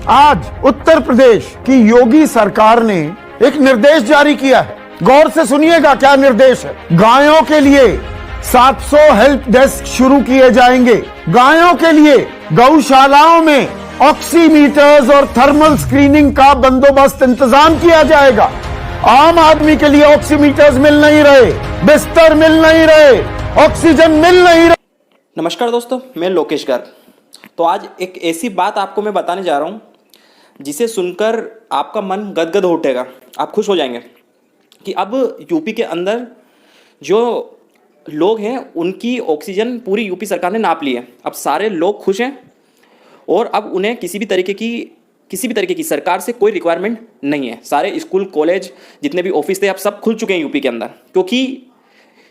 आज उत्तर प्रदेश की योगी सरकार ने एक निर्देश जारी किया है। गौर से सुनिएगा क्या निर्देश है। गायों के लिए 700 हेल्प डेस्क शुरू किए जाएंगे। गायों के लिए गौशालाओं में ऑक्सीमीटर्स और थर्मल स्क्रीनिंग का बंदोबस्त इंतजाम किया जाएगा। आम आदमी के लिए ऑक्सीमीटर्स मिल नहीं रहे, बिस्तर मिल नहीं रहे, ऑक्सीजन मिल नहीं रहे। नमस्कार दोस्तों, मैं लोकेश गर्ग। तो आज एक ऐसी बात आपको मैं बताने जा रहा हूँ जिसे सुनकर आपका मन गदगद हो उठेगा, आप खुश हो जाएंगे कि अब यूपी के अंदर जो लोग हैं उनकी ऑक्सीजन पूरी यूपी सरकार ने नाप ली है। अब सारे लोग खुश हैं और अब उन्हें किसी भी तरीके की सरकार से कोई रिक्वायरमेंट नहीं है। सारे स्कूल कॉलेज जितने भी ऑफिस थे अब सब खुल चुके हैं यूपी के अंदर, क्योंकि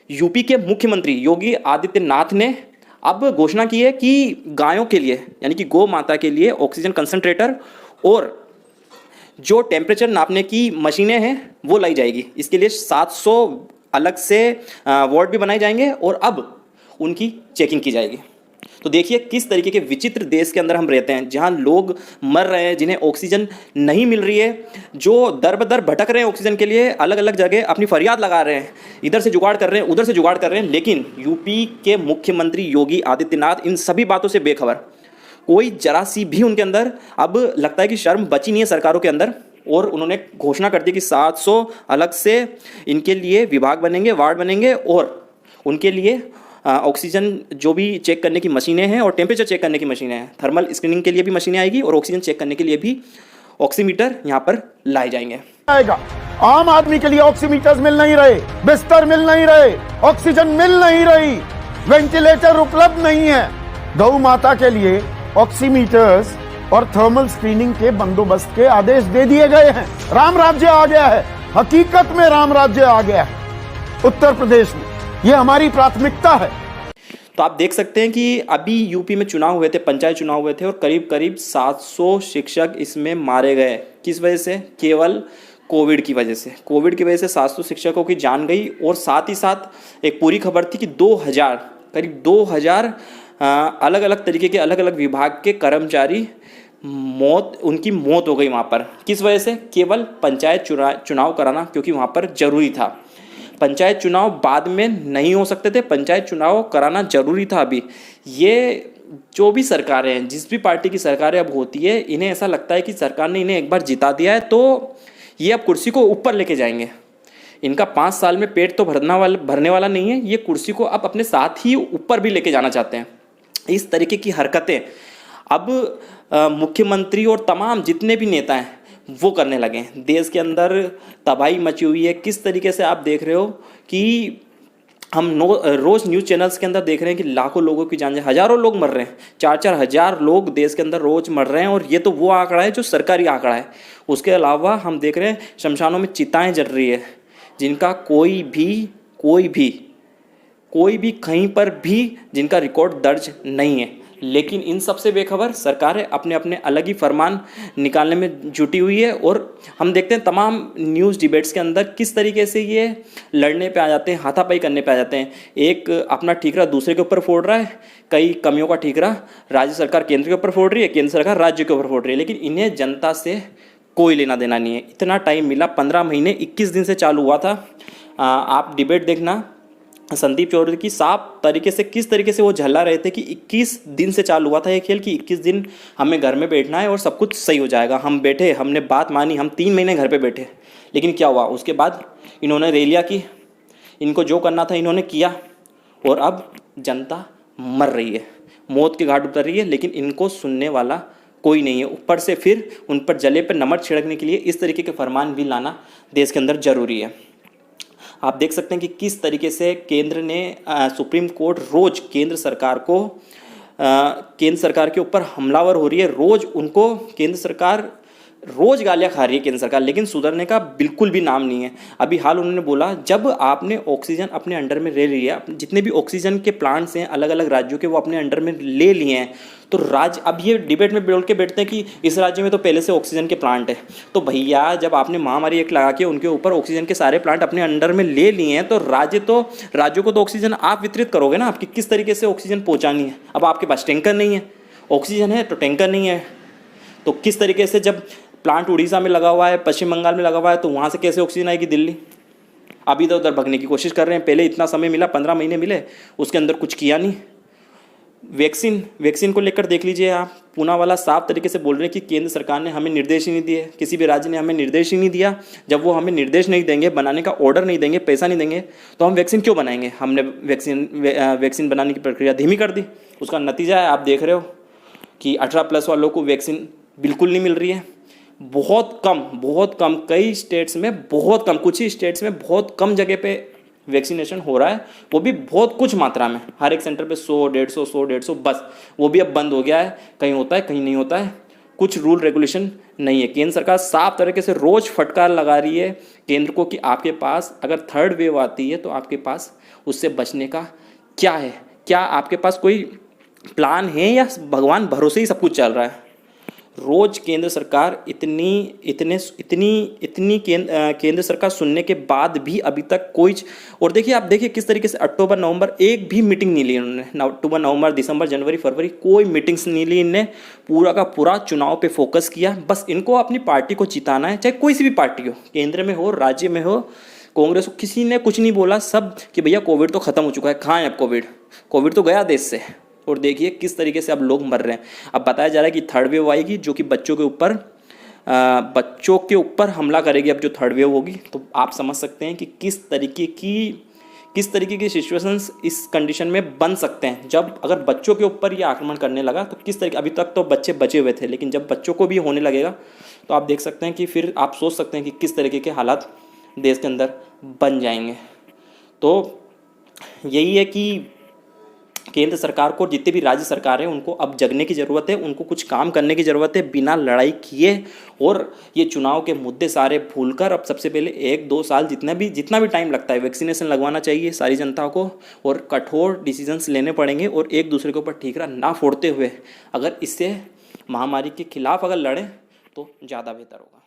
यूपी के मुख्यमंत्री योगी आदित्यनाथ ने अब घोषणा की है कि गायों के लिए यानी कि गौ माता के लिए ऑक्सीजन कंसंट्रेटर और जो टेम्परेचर नापने की मशीनें हैं वो लाई जाएगी। इसके लिए 700 अलग से वार्ड भी बनाए जाएंगे और अब उनकी चेकिंग की जाएगी। तो देखिए किस तरीके के विचित्र देश के अंदर हम रहते हैं, जहां लोग मर रहे हैं, जिन्हें ऑक्सीजन नहीं मिल रही है, जो दर बदर भटक रहे हैं ऑक्सीजन के लिए, अलग अलग जगह अपनी फरियाद लगा रहे हैं, इधर से जुगाड़ कर रहे हैं, उधर से जुगाड़ कर रहे हैं। लेकिन यूपी के मुख्यमंत्री योगी आदित्यनाथ इन सभी बातों से बेखबर, कोई जरा सी भी उनके अंदर अब लगता है कि शर्म बची नहीं है सरकारों के अंदर। और उन्होंने घोषणा कर दी कि 700 अलग से इनके लिए विभाग बनेंगे, वार्ड बनेंगे और उनके लिए ऑक्सीजन जो भी चेक करने की मशीनें हैं और टेम्परेचर चेक करने की मशीनें हैं, थर्मल स्क्रीनिंग के लिए भी मशीनें आएगी और ऑक्सीजन चेक करने के लिए भी ऑक्सीमीटर यहाँ पर लाए जाएंगे। आम आदमी के लिए ऑक्सीमीटर्स मिल नहीं रहे, बिस्तर मिल नहीं रहे, ऑक्सीजन मिल नहीं रही, वेंटिलेटर उपलब्ध नहीं है। गौ माता के लिए ऑक्सीमीटर्स और थर्मल स्क्रीनिंग के बंदोबस्त के आदेश दे दिए गए हैं। राम राज्य आ गया है, हकीकत में राम राज्य आ गया है उत्तर प्रदेश में। यह हमारी प्राथमिकता है। तो आप देख सकते हैं कि अभी यूपी में चुनाव हुए थे, पंचायत चुनाव हुए थे और करीब करीब 700 शिक्षक इसमें मारे गए। किस वजह से? केवल कोविड की वजह से। कोविड की वजह से 700 शिक्षकों की जान गई और साथ ही साथ एक पूरी खबर थी कि 2000 करीब 2000 अलग अलग तरीके के अलग अलग विभाग के कर्मचारी उनकी मौत हो गई वहाँ पर। किस वजह से? केवल पंचायत चुनाव कराना, क्योंकि वहाँ पर जरूरी था। पंचायत चुनाव बाद में नहीं हो सकते थे, पंचायत चुनाव कराना जरूरी था। अभी ये जो भी सरकारें हैं, जिस भी पार्टी की सरकारें अब होती है, इन्हें ऐसा लगता है कि सरकार ने इन्हें एक बार जिता दिया है तो ये अब कुर्सी को ऊपर लेके जाएंगे। इनका 5 साल में पेट तो भरने वाला नहीं है, ये कुर्सी को अब अपने साथ ही ऊपर भी लेके जाना चाहते हैं। इस तरीके की हरकतें अब मुख्यमंत्री और तमाम जितने भी नेता हैं वो करने लगे हैं। देश के अंदर तबाही मची हुई है। किस तरीके से आप देख रहे हो कि हम रोज़ न्यूज़ चैनल्स के अंदर देख रहे हैं कि लाखों लोगों की जान, हज़ारों लोग मर रहे हैं, 4-4 हज़ार लोग देश के अंदर रोज़ मर रहे हैं। और ये तो वो आंकड़ा है जो सरकारी आंकड़ा है। उसके अलावा हम देख रहे हैं शमशानों में चिताएँ जल रही है, जिनका कोई भी कहीं पर भी जिनका रिकॉर्ड दर्ज नहीं है। लेकिन इन सब से बेखबर सरकारें अपने अपने अलग ही फरमान निकालने में जुटी हुई है। और हम देखते हैं तमाम न्यूज़ डिबेट्स के अंदर किस तरीके से ये लड़ने पे आ जाते हैं, हाथापाई करने पे आ जाते हैं। एक अपना ठीकरा दूसरे के ऊपर फोड़ रहा है, कई कमियों का ठीकरा राज्य सरकार केंद्र के ऊपर फोड़ रही है, केंद्र सरकार राज्य के ऊपर फोड़ रही है। लेकिन इन्हें जनता से कोई लेना देना नहीं है। इतना टाइम मिला, 15 महीने 21 दिन से चालू हुआ था। आप डिबेट देखना संदीप चौधरी की, साफ तरीके से किस तरीके से वो झल्ला रहे थे कि 21 दिन से चालू हुआ था ये खेल, कि 21 दिन हमें घर में बैठना है और सब कुछ सही हो जाएगा। हम बैठे, हमने बात मानी, हम 3 महीने घर पे बैठे। लेकिन क्या हुआ? उसके बाद इन्होंने रैलियाँ की, इनको जो करना था इन्होंने किया और अब जनता मर रही है, मौत के घाट उतर रही है। लेकिन इनको सुनने वाला कोई नहीं है। ऊपर से फिर उन पर जले पर नमक छिड़कने के लिए इस तरीके के फरमान भी लाना देश के अंदर जरूरी है। आप देख सकते हैं कि किस तरीके से केंद्र ने सुप्रीम कोर्ट रोज केंद्र सरकार के ऊपर हमलावर हो रही है। रोज उनको केंद्र सरकार रोज गालियाँ खा रही है केंद्र सरकार, लेकिन सुधरने का बिल्कुल भी नाम नहीं है। अभी हाल उन्होंने बोला, जब आपने ऑक्सीजन अपने अंडर में ले लिया, जितने भी ऑक्सीजन के प्लांट्स हैं अलग अलग राज्यों के, वो अपने अंडर में ले लिए हैं, तो राज्य अब ये डिबेट में बोल के बैठते हैं कि इस राज्य में तो पहले से ऑक्सीजन के प्लांट है। तो भैया, जब आपने महामारी एक लगा के उनके ऊपर ऑक्सीजन के सारे प्लांट अपने अंडर में ले लिए हैं, तो राज्यों को तो ऑक्सीजन आप वितरित करोगे ना, आपकी किस तरीके से ऑक्सीजन पहुँचानी है। अब आपके पास टैंकर नहीं है, ऑक्सीजन है तो टैंकर नहीं है, तो किस तरीके से जब प्लांट उड़ीसा में लगा हुआ है, पश्चिम बंगाल में लगा हुआ है, तो वहाँ से कैसे ऑक्सीजन आएगी दिल्ली? अभी तो उधर भगने की कोशिश कर रहे हैं। पहले इतना समय मिला, 15 महीने मिले, उसके अंदर कुछ किया नहीं। वैक्सीन को लेकर देख लीजिए आप, पूनावाला साफ तरीके से बोल रहे हैं कि केंद्र सरकार ने हमें निर्देश ही नहीं दिए, किसी भी राज्य ने हमें निर्देश ही नहीं दिया। जब वो हमें निर्देश नहीं देंगे, बनाने का ऑर्डर नहीं देंगे, पैसा नहीं देंगे, तो हम वैक्सीन क्यों बनाएंगे? हमने वैक्सीन बनाने की प्रक्रिया धीमी कर दी। उसका नतीजा है आप देख रहे हो कि 18+ वालों को वैक्सीन बिल्कुल नहीं मिल रही है। बहुत कम, कई स्टेट्स में बहुत कम, कुछ ही स्टेट्स में बहुत कम जगह पे वैक्सीनेशन हो रहा है, वो भी बहुत कुछ मात्रा में। हर एक सेंटर पे 100-150 बस, वो भी अब बंद हो गया है। कहीं होता है, कहीं नहीं होता है, कुछ रूल रेगुलेशन नहीं है। केंद्र सरकार साफ तरीके से रोज़ फटकार लगा रही है केंद्र को कि आपके पास अगर थर्ड वेव आती है तो आपके पास उससे बचने का क्या है? क्या आपके पास कोई प्लान है या भगवान भरोसे ही सब कुछ चल रहा है? रोज केंद्र सरकार इतनी केंद्र सरकार सुनने के बाद भी अभी तक कोई, और देखिए आप देखिए किस तरीके से अक्टूबर नवंबर एक भी मीटिंग नहीं ली उन्होंने। अक्टूबर नवंबर दिसंबर जनवरी फरवरी कोई मीटिंग्स नहीं ली इनने। पूरा का पूरा चुनाव पे फोकस किया। बस इनको अपनी पार्टी को जिताना है, चाहे कोई सी भी पार्टी हो, केंद्र में हो, राज्य में हो, कांग्रेस, किसी ने कुछ नहीं बोला। सब कि भैया कोविड तो खत्म हो चुका है, कहाँ है अब कोविड तो गया देश से। और देखिए किस तरीके से अब लोग मर रहे हैं। अब बताया जा रहा है कि थर्ड वेव आएगी जो कि बच्चों के ऊपर हमला करेगी। अब जो थर्ड वेव होगी तो आप समझ सकते हैं कि किस तरीके की सिचुएशंस इस कंडीशन में बन सकते हैं। जब अगर बच्चों के ऊपर ये आक्रमण करने लगा तो किस तरीके, अभी तक तो बच्चे बचे हुए थे, लेकिन जब बच्चों को भी होने लगेगा तो आप देख सकते हैं कि फिर आप सोच सकते हैं कि किस तरीके के हालात देश के अंदर बन जाएंगे। तो यही है कि केंद्र सरकार को, जितने भी राज्य सरकार हैं, उनको अब जगने की ज़रूरत है, उनको कुछ काम करने की ज़रूरत है बिना लड़ाई किए। और ये चुनाव के मुद्दे सारे भूलकर अब सबसे पहले 1-2 साल जितना भी टाइम लगता है वैक्सीनेशन लगवाना चाहिए सारी जनता को, और कठोर डिसीजंस लेने पड़ेंगे। और एक दूसरे के ऊपर ठीकरा ना फोड़ते हुए अगर इससे महामारी के खिलाफ अगर लड़ें तो ज़्यादा बेहतर होगा।